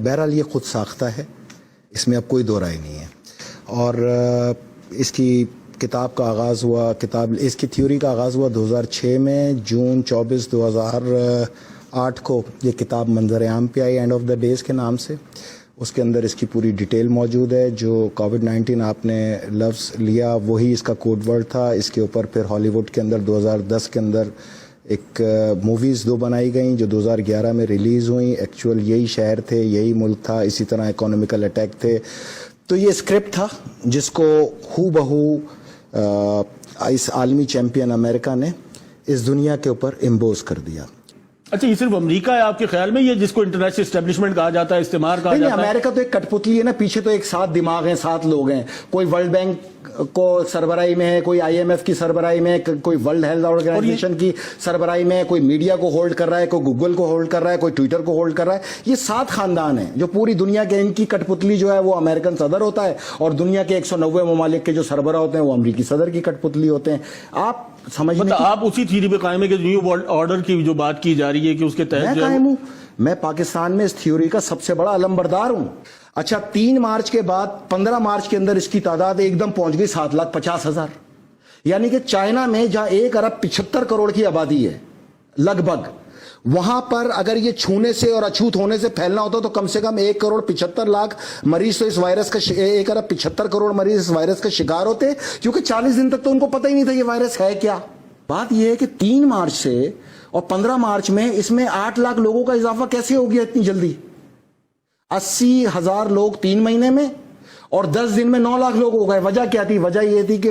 بہرحال یہ خود ساختہ ہے، اس میں اب کوئی دو رائے نہیں ہے. اور اس کی کتاب کا آغاز ہوا، اس کی تھیوری کا آغاز ہوا 2006 میں. جون 24 2008 کو یہ کتاب منظر عام پہ آئی، اینڈ آف دا ڈیز کے نام سے. اس کے اندر اس کی پوری ڈیٹیل موجود ہے. جو کووڈ-19 آپ نے لفظ لیا وہی اس کا کوڈ ورڈ تھا. اس کے اوپر پھر ہالی ووڈ کے اندر 2010 کے اندر ایک موویز 2 بنائی گئیں جو 2011 میں ریلیز ہوئیں. ایکچوئل یہی شہر تھے، یہی ملک تھا، اسی طرح اکانومیکل اٹیک تھے. تو یہ اسکرپٹ تھا جس کو ہو بہو اس عالمی چیمپئن امریکہ نے اس دنیا کے اوپر امبوز کر دیا. اچھا، یہ صرف امریکہ ہے آپ کے خیال میں، یہ جس کو انٹرنیشنل اسٹیبلشمنٹ کہا جاتا ہے، استعمار کہا جاتا ہے؟ امریکہ تو ایک کٹ پتلی ہے نا، پیچھے تو ایک 7 دماغ ہیں، 7 لوگ ہیں. کوئی ورلڈ بینک کو سربراہی میں ہے، کوئی IMF کی سربراہی میں ہے، کوئی ورلڈ ہیلتھ آرگنائزیشن کی سربراہی میں ہے، کوئی میڈیا کو ہولڈ کر رہا ہے، کوئی گوگل کو ہولڈ کر رہا ہے، کوئی ٹویٹر کو ہولڈ کر رہا ہے. یہ 7 خاندان ہیں جو پوری دنیا کے. ان کی کٹ پتلی جو ہے وہ امریکن صدر ہوتا ہے، اور دنیا کے 190 ممالک کے جو سربراہ ہوتے ہیں وہ امریکی صدر کی کٹ پتلی ہوتے ہیں. آپ سمجھنے آپ اسی تھیوری پہ قائم ہے کہ نیو ورلڈ آرڈر کی جو بات کی جا رہی ہے کہ اس کے تحت قائم ہوں. میں پاکستان میں اس تھیوری کا سب سے بڑا علمبردار ہوں. اچھا، 3 مارچ کے بعد 15 مارچ کے اندر اس کی تعداد ایک دم پہنچ گئی 7,50,000. یعنی کہ چائنا میں جہاں 1 ارب 75 کروڑ کی آبادی ہے لگ بھگ، وہاں پر اگر یہ چھونے سے اور اچھوت ہونے سے پھیلنا ہوتا تو کم سے کم 1,75,00,000 مریض تو اس وائرس کا 1 ارب 75 کروڑ مریض اس وائرس کا شکار ہوتے، کیونکہ 40 دن تک تو ان کو پتہ ہی نہیں تھا یہ وائرس ہے کیا. بات یہ ہے کہ 3 مارچ سے اور 15 مارچ میں اس میں 8 لاکھ لوگوں کا اضافہ کیسے ہو گیا اتنی جلدی؟ 80,000 لوگ 3 مہینے میں، اور 10 دن میں 9 لاکھ لوگ ہو گئے. وجہ کیا تھی؟ وجہ یہ تھی کہ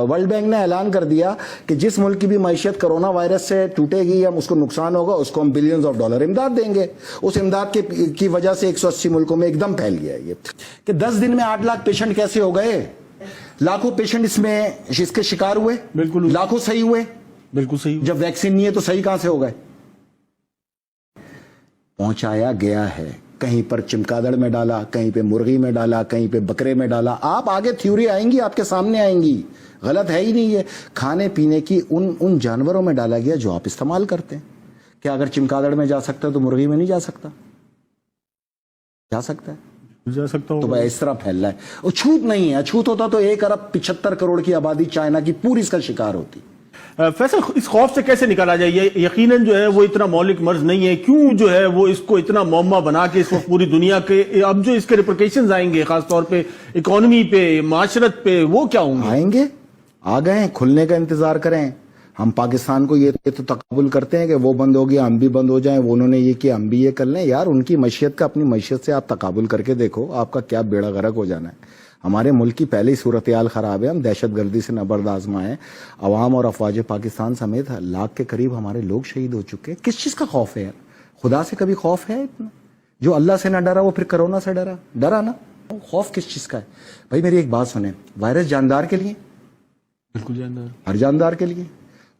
ورلڈ بینک نے اعلان کر دیا کہ جس ملک کی بھی معیشت کرونا وائرس سے ٹوٹے گی یا اس کو نقصان ہوگا اس کو ہم بلینز آف ڈالر امداد دیں گے. اس امداد کی وجہ سے 180 ملکوں میں ایک دم پھیل گیا یہ کہ 10 دن میں 8 لاکھ پیشنٹ کیسے ہو گئے. لاکھوں پیشنٹ اس کے شکار ہوئے، بالکل لاکھوں صحیح ہوئے. بالکل صحیح. جب ویکسین نہیں ہے تو صحیح کہاں سے ہو گئے؟ پہنچایا گیا ہے. کہیں پر چمکادڑ میں ڈالا، کہیں پہ مرغی میں ڈالا، کہیں پہ بکرے میں ڈالا. آپ آگے تھیوری آئیں گی، آپ کے سامنے آئیں گی. غلط ہے ہی نہیں. یہ کھانے پینے کی ان جانوروں میں ڈالا گیا جو آپ استعمال کرتے ہیں. کیا اگر چمکادڑ میں جا سکتا ہے تو مرغی میں نہیں جا سکتا؟ جا سکتا ہے، جا سکتا ہوں. تو بھائی اس طرح پھیل رہا ہے. اچھوت نہیں ہے. اچھوت ہوتا تو 1 ارب 75 کروڑ کی آبادی چائنا کی پوری اس کا شکار ہوتی. فیصل، اس خوف سے کیسے نکالا جائے؟ یہ یقیناً جو ہے وہ اتنا مولک مرض نہیں ہے. کیوں جو ہے وہ اس کو اتنا معمہ بنا کے اس وقت پوری دنیا کے اب جو اس کے ریپرکیشنز آئیں گے خاص طور پہ اکانومی پہ، معاشرت پہ، وہ کیا ہوں گے؟ آئیں گے، آ گئے ہیں. کھلنے کا انتظار کریں. ہم پاکستان کو یہ تو تقابل کرتے ہیں کہ وہ بند ہو گیا ہم بھی بند ہو جائیں، وہ انہوں نے یہ کیا ہم بھی یہ کر لیں. یار ان کی معیشت کا اپنی معیشت سے آپ تقابل کر کے دیکھو، آپ کا کیا بیڑا غرق ہو جانا ہے. ہمارے ملک کی پہلی صورتحال خراب ہے. ہم دہشت گردی سے نبرد آزما ہیں. عوام اور افواج پاکستان سمیت لاکھ کے قریب ہمارے لوگ شہید ہو چکے. کس چیز کا خوف ہے یار؟ خدا سے کبھی خوف ہے اتنا؟ جو اللہ سے نہ ڈرا وہ پھر کرونا سے ڈرا نا. خوف کس چیز کا ہے بھائی؟ میری ایک بات سنیں، وائرس جاندار کے لیے، بالکل جاندار، ہر جاندار کے لیے.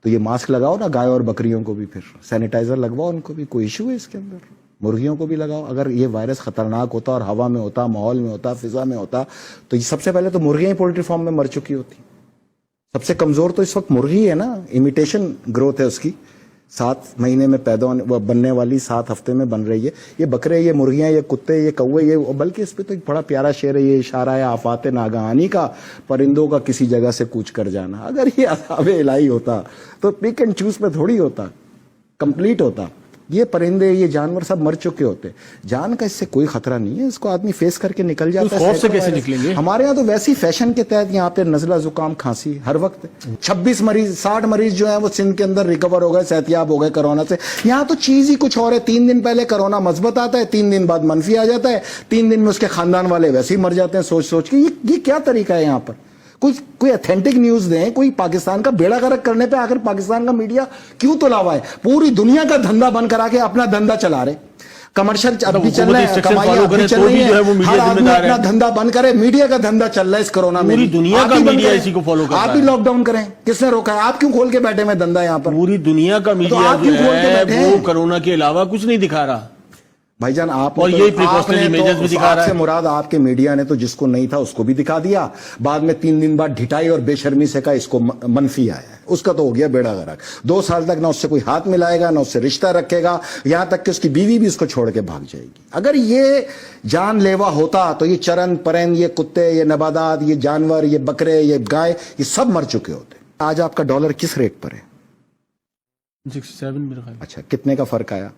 تو یہ ماسک لگاؤ نا گائے اور بکریوں کو بھی، پھر سینیٹائزر لگواؤ ان کو بھی. کوئی ایشو ہے اس کے اندر؟ مرغیوں کو بھی لگاؤ. اگر یہ وائرس خطرناک ہوتا اور ہوا میں ہوتا، ماحول میں ہوتا، فضا میں ہوتا، تو یہ سب سے پہلے تو مرغیاں ہی پولٹری فارم میں مر چکی ہوتی. سب سے کمزور تو اس وقت مرغی ہے نا. امیٹیشن گروتھ ہے اس کی. 7 مہینے میں پیدا بننے والی 7 ہفتے میں بن رہی ہے. یہ بکرے، یہ مرغیاں، یہ کتے، یہ کوے، یہ بلکہ اس پہ تو ایک بڑا پیارا شعر ہے، یہ اشارہ ہے آفات ناگہانی کا، پرندوں کا کسی جگہ سے کوچ کر جانا. اگر یہ عذاب الہی ہوتا تو پک اینڈ چوز پہ تھوڑی ہوتا، کمپلیٹ ہوتا. یہ پرندے، یہ جانور سب مر چکے ہوتے. جان کا اس سے کوئی خطرہ نہیں ہے. اس کو آدمی فیس کر کے نکل جاتا ہے. خوف سے کیسے نکلیں گے؟ ہمارے یہاں تو ویسی فیشن کے تحت یہاں پہ نزلہ زکام کھانسی ہر وقت. 26 مریض 60 مریض جو ہیں وہ سندھ کے اندر ریکور ہو گئے، صحتیاب ہو گئے کرونا سے. یہاں تو چیز ہی کچھ اور ہے. 3 دن پہلے کرونا مثبت آتا ہے، 3 دن بعد منفی آ جاتا ہے، 3 دن میں اس کے خاندان والے ویسے ہی مر جاتے ہیں سوچ کے. یہ کیا طریقہ ہے یہاں پر؟ کوئی اتھینٹک نیوز دیں. کوئی پاکستان کا بیڑا غرق کرنے پہ آخر پاکستان کا میڈیا کیوں تلا ہوا ہے؟ پوری دنیا کا دھندا بند کرا کے اپنا دھندا چلا رہے. کمرشل اب بھی چل رہا ہے، کمائی اب بھی چل رہی ہے. ہر آدمی اپنا دھندا بند کرے. میڈیا کا دھندا چل رہا ہے اس کرونا میں. پوری دنیا کا میڈیا اسی کو فالو کر رہا ہے. آپ بھی لاک ڈاؤن کریں. کس نے روکا ہے؟ آپ کیوں کھول کے بیٹھے میں دھندا یہاں پر؟ پوری دنیا کا میڈیا جو ہے وہ کرونا کے علاوہ کچھ نہیں دکھا رہا. بھائی جان آپ سے مراد آپ کے میڈیا نے تو جس کو نہیں تھا اس کو بھی دکھا دیا. بعد میں 3 دن بعد ڈھٹائی اور بے شرمی سے کہا اس کو منفی آیا ہے. اس کا تو ہو گیا بیڑا غرق. 2 سال تک نہ اس سے کوئی ہاتھ ملائے گا, نہ اس سے رشتہ رکھے گا, یہاں تک کہ اس کی بیوی بھی اس کو چھوڑ کے بھاگ جائے گی. اگر یہ جان لیوا ہوتا تو یہ چرند پرند, یہ کتے, یہ نباتات, یہ جانور, یہ بکرے, یہ گائے, یہ سب مر چکے ہوتے. آج آپ کا ڈالر کس ریٹ پر ہے؟ 67 میرا خیال. اچھا, کتنے کا فرق آیا؟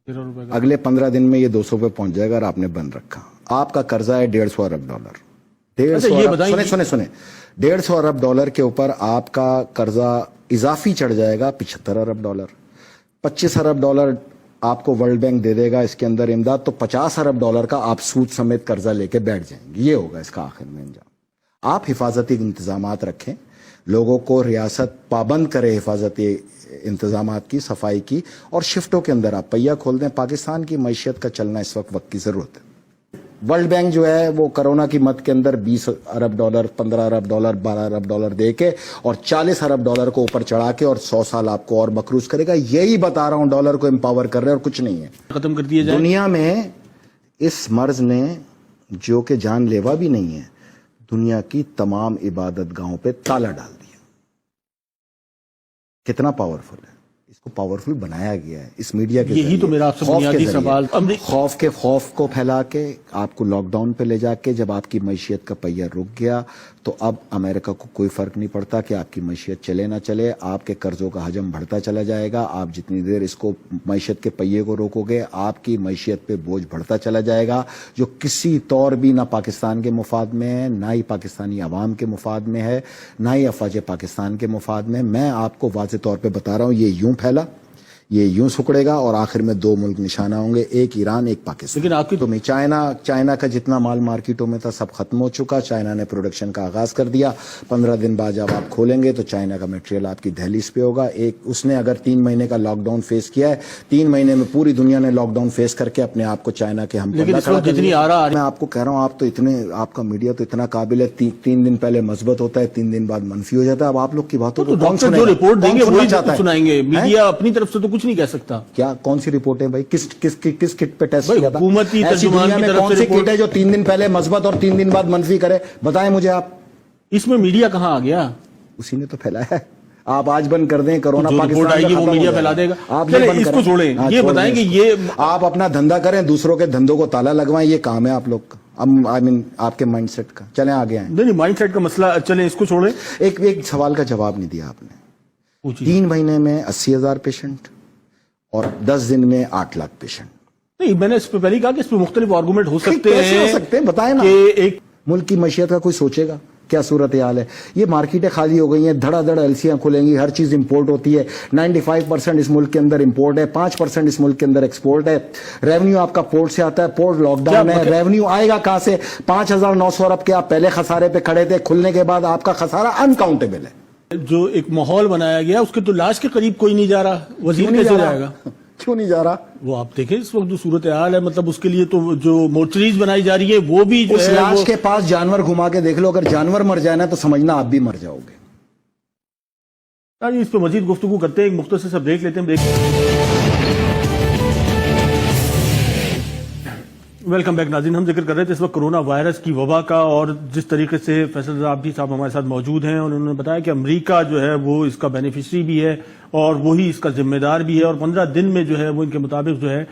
13 روپے کا. اگلے 15 دن میں یہ 200 پہ پہنچ جائے گا, اور آپ نے بند رکھا. آپ کا قرضہ ہے 150 ارب ڈالر. 150 ارب ڈالر کے اوپر آپ کا قرضہ اضافی چڑھ جائے گا 75 ارب ڈالر. 25 ارب ڈالر آپ کو ورلڈ بینک دے دے گا اس کے اندر امداد, تو 50 ارب ڈالر کا آپ سود سمیت قرضہ لے کے بیٹھ جائیں گے. یہ ہوگا اس کا آخر میں انجام. آپ حفاظتی انتظامات رکھیں, لوگوں کو ریاست پابند کرے حفاظتی انتظامات کی, صفائی کی, اور شفٹوں کے اندر آپ پہیہ کھول دیں. پاکستان کی معیشت کا چلنا اس وقت کی ضرورت ہے. ورلڈ بینک جو ہے وہ کرونا کی مد کے اندر 20 ارب ڈالر, 15 ارب ڈالر, 12 ارب ڈالر دے کے اور 40 ارب ڈالر کو اوپر چڑھا کے اور 100 سال آپ کو اور مقروض کرے گا. یہی بتا رہا ہوں, ڈالر کو امپاور کر رہے ہیں اور کچھ نہیں ہے. ختم کر دیا جائے. دنیا میں اس مرض نے, جو کہ جان لیوا بھی نہیں ہے, دنیا کی تمام عبادت گاہوں پہ تالا ڈال دیا. کتنا پاورفل ہے, اس کو پاورفل بنایا گیا ہے اس میڈیا کے. یہی تو میرا آپ سے بنیادی سوال. خوف کو پھیلا کے آپ کو لاک ڈاؤن پہ لے جا کے, جب آپ کی معیشت کا پہیہ رک گیا تو اب امریکہ کو کوئی فرق نہیں پڑتا کہ آپ کی معیشت چلے نہ چلے. آپ کے قرضوں کا حجم بڑھتا چلا جائے گا. آپ جتنی دیر اس کو معیشت کے پہیے کو روکو گے, آپ کی معیشت پہ بوجھ بڑھتا چلا جائے گا, جو کسی طور بھی نہ پاکستان کے مفاد میں ہے, نہ ہی پاکستانی عوام کے مفاد میں ہے, نہ ہی افواج پاکستان کے مفاد میں. میں آپ کو واضح طور پہ بتا رہا ہوں, یہ یوں پھیلا, یہ یوں سکڑے گا, اور آخر میں 2 ملک نشانہ ہوں گے, ایک ایران, ایک پاکستان. لیکن آپ کی تو چائنا کا جتنا مال مارکیٹوں میں تھا سب ختم ہو چکا. چائنا نے پروڈکشن کا آغاز کر دیا. 15 دن بعد جب آپ کھولیں گے تو چائنا کا میٹیریل آپ کی دہلیز پہ ہوگا. اس نے اگر 3 مہینے کا لاک ڈاؤن فیس کیا ہے, 3 مہینے میں پوری دنیا نے لاک ڈاؤن فیس کر کے اپنے آپ کو چائنا کے ہم لیکن اس وقت جتنی آ رہا, میں آپ کو کہہ رہا ہوں, آپ تو اتنے, آپ کا میڈیا تو اتنا قابل ہے, 3 دن پہلے مثبت ہوتا ہے, 3 دن بعد منفی ہو جاتا ہے. اب آپ لوگ کی باتوں کو ڈاکٹر جو رپورٹ دیں گے وہی سنائیں گے. میڈیا اپنی طرف سے تو کچھ نہیں کہہ سکتا. کیا کون سی رپورٹ ہے بھائی؟ کس کٹ پہ ٹیسٹ کیا تھا؟ حکومتی ترجمان کی طرف کون سی کٹ ہے جو 3 دن پہلے مثبت اور 3 دن بعد منفی کرے؟ بتائیں مجھے آپ. اس میں میڈیا کہاں آ گیا؟ اسی نے تو پھیلایا ہے. آپ آج بند کر دیں, کرونا پاکستان میں وہ میڈیا پھیلا دے گا. آپ اس کو چھوڑیں, یہ بتائیں کہ یہ آپ اپنا دھندا کریں, دوسروں کے دھندوں کو تالا لگوائیں, یہ کام ہے آپ لوگ کا. آپ کے مائنڈ سیٹ کا. چلیں آگے آئیں. نہیں, مائنڈ سیٹ کا مسئلہ, چلیں اس کو چھوڑیں. ایک سوال کا جواب نہیں دیا آپ نے. 3 مہینے میں 80,000 پیشنٹ اور 10 دن میں 8 لاکھ پیشنٹ. نہیں, میں نے اس پہ پہلے کہا کہ اس پہ مختلف آرگومنٹ ہو سکتے ہیں. کیسے ہو سکتے ہیں بتائیں نا. کہ ایک ملک کی معیشت کا کوئی سوچے گا کیا صورتحال ہے؟ یہ مارکیٹیں خالی ہو گئی ہیں, دھڑا دھڑ ایلسیاں کھلیں گی, ہر چیز امپورٹ ہوتی ہے. 95% اس ملک کے اندر امپورٹ ہے, 5% اس ملک کے اندر ایکسپورٹ ہے. ریونیو آپ کا پورٹ سے آتا ہے, پورٹ لاک ڈاؤن ہے, ریونیو آئے گا کہاں سے؟ 5,900 ارب کے آپ پہلے خسارے پہ کھڑے تھے, کھلنے کے بعد آپ کا خسارہ انکاؤنٹیبل ہے. جو ایک ماحول بنایا گیا اس کے تو لاش کے قریب کوئی نہیں جا رہا. وزیر کیسے جائے گا؟ کیوں نہیں جا رہا؟ وہ آپ دیکھیں اس وقت جو صورتحال ہے, مطلب اس کے لیے تو جو مورچریز بنائی جا رہی ہے وہ بھی جو اس ہے لاش کے پاس جانور گھما کے دیکھ لو, اگر جانور مر جائے نا تو سمجھنا آپ بھی مر جاؤ گے. اس پہ مزید گفتگو کرتے ہیں, ایک مختصر سا بریک لیتے ہیں. ویلکم بیک ناظرین. ہم ذکر کر رہے تھے اس وقت کرونا وائرس کی وبا کا, اور جس طریقے سے فیصل رضا عابدی صاحب ہمارے ساتھ موجود ہیں, اور انہوں نے بتایا کہ امریکہ جو ہے وہ اس کا بینیفیشری بھی ہے اور وہی اس کا ذمہ دار بھی ہے, اور 15 دن میں جو ہے وہ ان کے مطابق جو ہے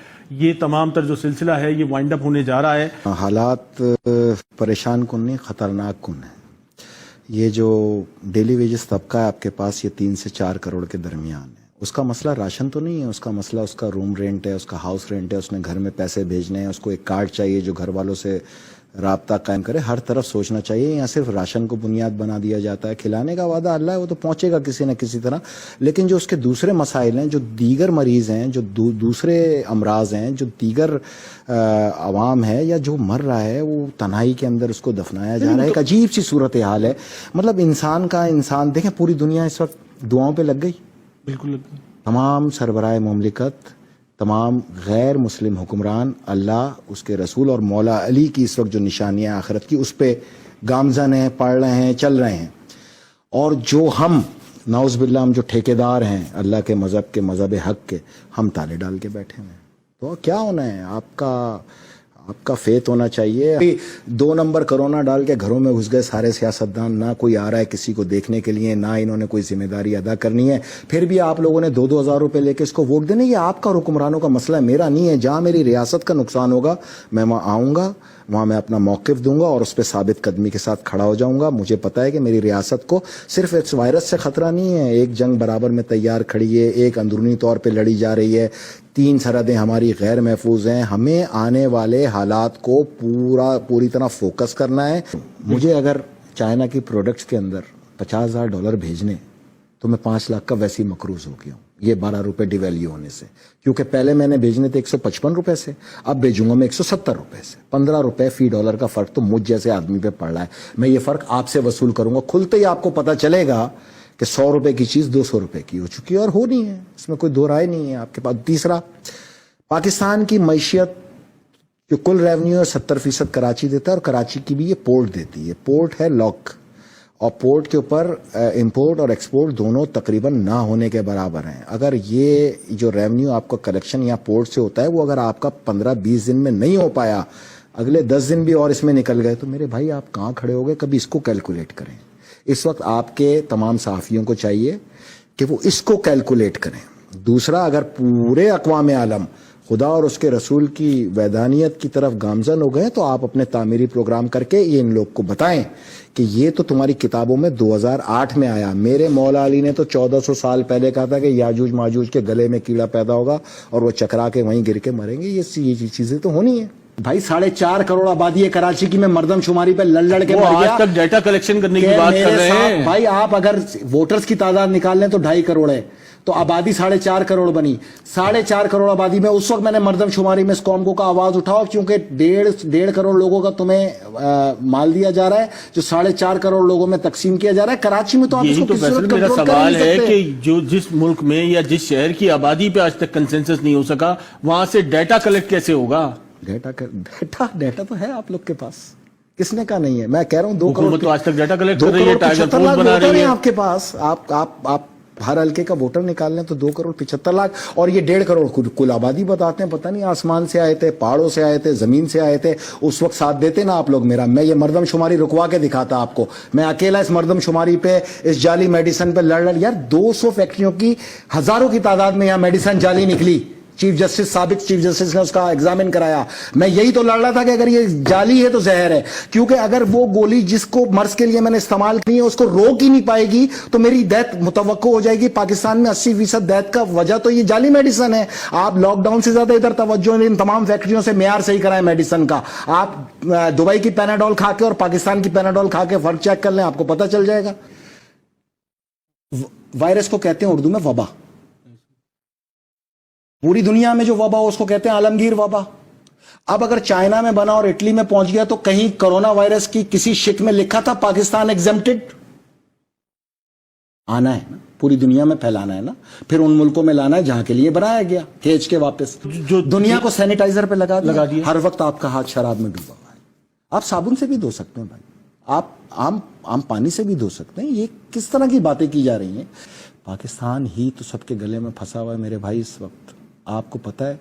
یہ تمام تر جو سلسلہ ہے یہ وائنڈ اپ ہونے جا رہا ہے. حالات پریشان کن نہیں, خطرناک کن ہے. یہ جو ڈیلی ویجز طبقہ ہے آپ کے پاس, یہ 3 سے 4 کروڑ کے درمیان ہے. اس کا مسئلہ راشن تو نہیں ہے, اس کا مسئلہ اس کا روم رینٹ ہے, اس کا ہاؤس رینٹ ہے, اس نے گھر میں پیسے بھیجنے ہیں, اس کو ایک کارڈ چاہیے جو گھر والوں سے رابطہ قائم کرے. ہر طرف سوچنا چاہیے. یہاں صرف راشن کو بنیاد بنا دیا جاتا ہے. کھلانے کا وعدہ اللہ ہے, وہ تو پہنچے گا کسی نہ کسی طرح, لیکن جو اس کے دوسرے مسائل ہیں, جو دیگر مریض ہیں, جو دوسرے امراض ہیں, جو دیگر عوام ہے یا جو مر رہا ہے, وہ تنہائی کے اندر اس کو دفنایا جا رہا ہے. ایک عجیب سی صورتحال ہے. مطلب انسان دیکھیں پوری دنیا اس وقت دعاؤں پہ لگ گئی. بالکل لگ گئی. تمام سربراہ مملکت, تمام غیر مسلم حکمران, اللہ, اس کے رسول اور مولا علی کی اس وقت جو نشانیاں آخرت کی اس پہ گامزن ہیں, پڑھ رہے ہیں, چل رہے ہیں. اور جو ہم نعوذ باللہ ہم جو ٹھیکیدار ہیں اللہ کے مذہب حق کے, ہم تالے ڈال کے بیٹھے ہیں. تو کیا ہونا ہے؟ آپ کا فیت ہونا چاہیے. 2 نمبر کرونا ڈال کے گھروں میں گھس گئے سارے سیاستدان, نہ کوئی آ رہا ہے کسی کو دیکھنے کے لیے, نہ انہوں نے کوئی ذمہ داری ادا کرنی ہے. پھر بھی آپ لوگوں نے 2-2 ہزار روپے لے کے اس کو ووٹ دینے. یہ آپ کا حکمرانوں کا مسئلہ ہے, میرا نہیں ہے. جہاں میری ریاست کا نقصان ہوگا میں وہاں آؤں گا, وہاں میں اپنا موقف دوں گا اور اس پہ ثابت قدمی کے ساتھ کھڑا ہو جاؤں گا. مجھے پتا ہے کہ میری ریاست کو صرف اس وائرس سے خطرہ نہیں ہے, ایک جنگ برابر میں تیار کھڑی ہے, ایک اندرونی طور پہ لڑی جا رہی ہے, 3 سرحدیں ہماری غیر محفوظ ہیں. ہمیں آنے والے حالات کو پوری طرح فوکس کرنا ہے. مجھے اگر چائنا کی پروڈکٹس کے اندر $50,000 بھیجنے تو میں 5 لاکھ کا ویسے ہی مقروض ہو گیا ہوں, یہ 12 روپے ڈیویلیو ہونے سے. کیونکہ پہلے میں نے بھیجنے تھے 155 روپے سے, اب بھیجوں گا میں 170 روپے سے. 15 روپے فی ڈالر کا فرق تو مجھ جیسے آدمی پہ پڑ رہا ہے. میں یہ فرق آپ سے وصول کروں گا. کھلتے ہی آپ کو پتا چلے گا کہ 100 روپے کی چیز 200 روپے کی ہو چکی ہے, اور ہونی ہے, اس میں کوئی دو رائے نہیں ہے آپ کے پاس. تیسرا, پاکستان کی معیشت جو کل ریونیو 70% کراچی دیتا ہے, اور کراچی کی بھی یہ پورٹ دیتی ہے. پورٹ ہے لاک, اور پورٹ کے اوپر امپورٹ اور ایکسپورٹ دونوں تقریباً نہ ہونے کے برابر ہیں. اگر یہ جو ریونیو آپ کا کلیکشن یا پورٹ سے ہوتا ہے وہ اگر آپ کا 15-20 دن میں نہیں ہو پایا, اگلے 10 دن بھی اور اس میں نکل گئے, تو میرے بھائی آپ کہاں کھڑے ہو گئے؟ کبھی اس کو کیلکولیٹ کریں. اس وقت آپ کے تمام صحافیوں کو چاہیے کہ وہ اس کو کیلکولیٹ کریں. دوسرا, اگر پورے اقوام عالم خدا اور اس کے رسول کی ویدانیت کی طرف گامزن ہو گئے تو آپ اپنے تعمیری پروگرام کر کے یہ ان لوگ کو بتائیں کہ یہ تو تمہاری کتابوں میں 2008 میں آیا. میرے مولا علی نے تو 1400 سال پہلے کہا تھا کہ یاجوج ماجوج کے گلے میں کیڑا پیدا ہوگا اور وہ چکرا کے وہیں گر کے مریں گے. یہ چیزیں تو ہونی ہیں بھائی. 4.5 کروڑ آبادی ہے کراچی کی, میں مردم شماری پہ لڑ کے مر گیا. آج تک ڈیٹا کلیکشن کرنے کی بات کر رہے ہیں بھائی. آپ اگر ووٹرز کی تعداد نکال لیں تو 2.5 کروڑ ہے, تو آبادی 4.5 کروڑ بنی. 4.5 کروڑ آبادی میں اس وقت میں نے مردم شماری میں اس قوم کو کا آواز اٹھاؤ, کیونکہ 1.5 کروڑ لوگوں کا تمہیں مال دیا جا رہا ہے جو 4.5 کروڑ لوگوں میں تقسیم کیا جا رہا ہے. کراچی میں تو آپ اس کو کسی صورت میرا کنٹرول کر سوال نہیں ہے سکتے. کہ جو جس ملک میں یا جس شہر کی آبادی پہ آج تک کنسنسس نہیں ہو سکا, وہاں سے ڈیٹا کلیکٹ کیسے ہوگا؟ ڈیٹا تو ہے آپ لوگ کے پاس, کس نے کہا نہیں ہے؟ میں کہہ رہا ہوں 2 کروڑ تو آج تک ڈیٹا کلیکٹ کر رہی ہے, ٹائیگر فوڈ بنا رہی ہے آپ کے پاس. آپ ہر حلقے کا ووٹر نکال لیں تو 2 کروڑ 75 لاکھ, اور یہ 1.5 کروڑ کل آبادی بتاتے ہیں. پتہ نہیں آسمان سے آئے تھے, پہاڑوں سے آئے تھے, زمین سے آئے تھے, اس وقت ساتھ دیتے نا آپ لوگ میرا. میں یہ مردم شماری رکوا کے دکھاتا آپ کو. میں اکیلا اس مردم شماری پہ, اس جعلی میڈیسن پہ لڑ یار 200 فیکٹریوں کی ہزاروں کی تعداد میں یہاں میڈیسن جعلی نکلی. چیف جسٹس, سابق چیف جسٹس نے اس کا ایگزامن کرایا. میں یہی تو لڑ رہا تھا کہ اگر یہ جعلی ہے تو زہر ہے, کیونکہ اگر وہ گولی جس کو مرض کے لیے میں نے استعمال کی ہے اس کو روک ہی نہیں پائے گی تو میری ڈیتھ متوقع ہو جائے گی. پاکستان میں 80% ڈیتھ کا وجہ تو یہ جعلی میڈیسن ہے. آپ لاک ڈاؤن سے زیادہ ادھر توجہ ان تمام فیکٹریوں سے معیار صحیح کرائیں میڈیسن کا. آپ دبئی کی پیناڈول کھا کے اور پاکستان کی پیناڈول کھا کے فرق چیک کر لیں, آپ کو پتہ چل جائے گا. وائرس کو کہتے ہیں اردو میں وبا. پوری دنیا میں جو وبا ہو اس کو کہتے ہیں عالمگیر وبا. اب اگر چائنا میں بنا اور اٹلی میں پہنچ گیا تو کہیں کرونا وائرس کی کسی شک میں لکھا تھا پاکستان ایگزمپٹڈ؟ آنا ہے نا, پوری دنیا میں پھیلانا ہے نا, پھر ان ملکوں میں لانا ہے جہاں کے لیے بنایا گیا, کھینچ کے واپس جو دنیا کو سینیٹائزر پہ لگا دیا. ہر وقت آپ کا ہاتھ شراب میں ڈوبا ہوا ہے. آپ صابن سے بھی دھو سکتے ہیں بھائی, آپ عام پانی سے بھی دھو سکتے ہیں. یہ کس طرح کی باتیں کی جا رہی ہیں؟ پاکستان ہی تو سب کے گلے میں پھنسا ہوا ہے میرے بھائی اس وقت. آپ کو پتہ ہے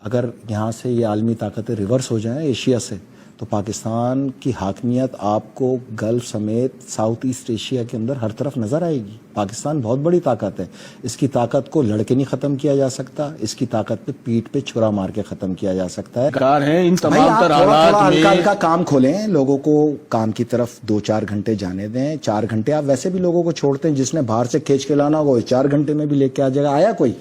اگر یہاں سے یہ عالمی طاقتیں ریورس ہو جائیں ایشیا سے تو پاکستان کی حاکمیت آپ کو گلف سمیت ساؤتھ ایسٹ ایشیا کے اندر ہر طرف نظر آئے گی. پاکستان بہت بڑی طاقت ہے, اس کی طاقت کو لڑکے نہیں ختم کیا جا سکتا, اس کی طاقت پہ پیٹ پہ چھرا مار کے ختم کیا جا سکتا ہے. ان تمام تر حالات میں ہلکا کام کھولیں, لوگوں کو کام کی طرف 2-4 گھنٹے جانے دیں. 4 گھنٹے آپ ویسے بھی لوگوں کو چھوڑتے ہیں, جس نے باہر سے کھینچ کے لانا ہوگا 4 گھنٹے میں بھی لے کے آ جائے گا. آیا کوئی؟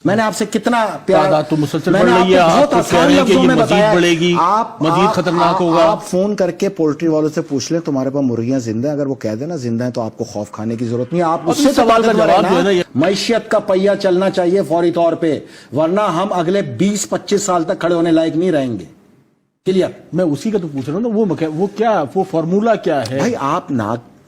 میں نے آپ سے کتنا پیار, تو مسلسل بڑھ رہی ہے, آپ تو کہہ رہے ہیں کہ یہ مزید بڑھے گی, مزید خطرناک ہوگا. آپ فون کر کے پولٹری والوں سے پوچھ لیں تمہارے پاس مرغیاں زندہ ہیں, اگر وہ کہہ دیں نا زندہ ہیں تو آپ کو خوف کھانے کی ضرورت نہیں ہے. آپ اس سے سوال کا جواب دیں نا. معیشت کا پہیہ چلنا چاہیے فوری طور پہ, ورنہ ہم اگلے 20-25 سال تک کھڑے ہونے لائق نہیں رہیں گے. کلیئر؟ میں اسی کا تو پوچھ رہا ہوں نا, وہ کیا, وہ فارمولا کیا ہے بھائی؟ آپ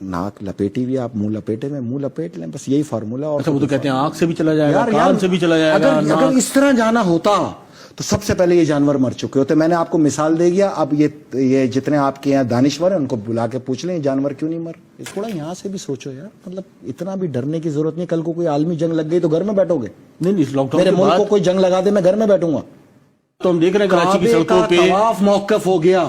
ناک لپیٹی ہوئی, آپ منہ لپیٹے میں منہ لپیٹ لیں, بس یہی فارمولا. اور وہ تو کہتے ہیں آنکھ سے بھی چلا جائے گا, کان سے بھی چلا جائے گا. اگر اس طرح جانا ہوتا تو سب سے پہلے یہ جانور مر چکے ہوتے. میں نے آپ کو مثال دے گیا. اب یہ جتنے آپ کے یہاں دانشور ہیں ان کو بلا کے پوچھ لیں جانور کیوں نہیں مر. تھوڑا یہاں سے بھی سوچو یار, مطلب اتنا بھی ڈرنے کی ضرورت نہیں. کل کو کوئی عالمی جنگ لگ گئی تو گھر میں بیٹھو گے؟ نہیں, اس لاک ڈاؤن میرے ملک کو کوئی جنگ لگا دے میں گھر میں بیٹھوں گا. تو ہم دیکھ رہے ہیں کراچی کی کعبے سڑکوں کا پہ طواف موقف ہو گیا،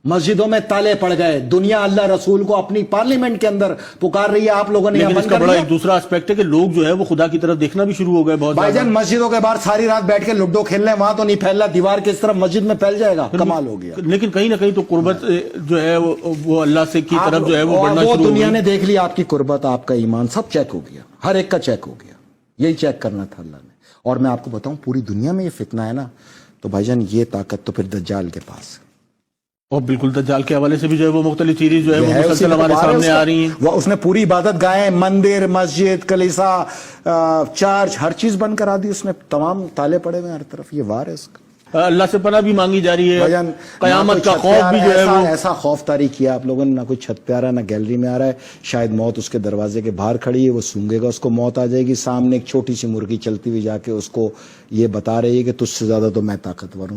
مسجدوں میں تالے پڑ گئے، دنیا اللہ رسول کو اپنی پارلیمنٹ کے اندر پکار رہی ہے، آپ لوگوں نے لیکن یہاں اس بند کا کر بڑا دیا۔ ایک دوسرا اسپیکٹ ہے کہ لوگ جو ہے وہ خدا کی طرف دیکھنا بھی شروع ہو گئے بہت بھائی زیادہ۔ جان مسجدوں کے باہر ساری رات بیٹھ کے لڈو کھیل رہے ہیں، وہاں تو نہیں پھیل رہا، دیوار کس طرف مسجد میں پھیل جائے گا، کمال ہو گیا۔ لیکن کہیں نہ کہیں تو قربت جو ہے وہ اللہ سے کی طرف جو ہے وہ بڑھنا وہ شروع ہو دنیا گئی۔ نے دیکھ لیا، آپ کی قربت، آپ کا ایمان سب چیک ہو گیا، ہر ایک کا چیک ہو گیا، یہی چیک کرنا تھا اللہ نے۔ اور میں آپ کو بتاؤں پوری دنیا میں یہ فتنہ ہے نا، تو بھائی جان یہ طاقت تو پھر دجال کے پاس ہے۔ اور بالکل دجال کے حوالے سے بھی جو ہے وہ مختلف چیزیں جو ہے وہ یہ ہے، اسی مسلسل میں ہمارے تو بار ہے سامنے اس کا۔ آ رہی ہیں۔ وہ اس نے پوری عبادت گاہیں، مندر، مسجد، کلیسا، چرچ، ہر چیز بند کرا دی اس نے، تمام تالے پڑے ہوئے ہر طرف، یہ وار ہے اس کا۔ اللہ سے پناہ بھی مانگی جا رہی بھائی ہے، جان قیامت کا خوف بھی جو ہے وہ ایسا خوف طاری کیا آپ لوگوں نے، نہ کوئی چھت پہ آ رہا ہے نہ گیلری میں آ رہا ہے، شاید موت اس کے دروازے کے باہر کھڑی ہے، وہ سونگے گا، اس کو موت آ جائے گی، سامنے ایک چھوٹی سی مرغی چلتی ہوئی جا کے اس کو یہ بتا رہی ہے کہ تجھ سے زیادہ تو میں طاقتور ہوں۔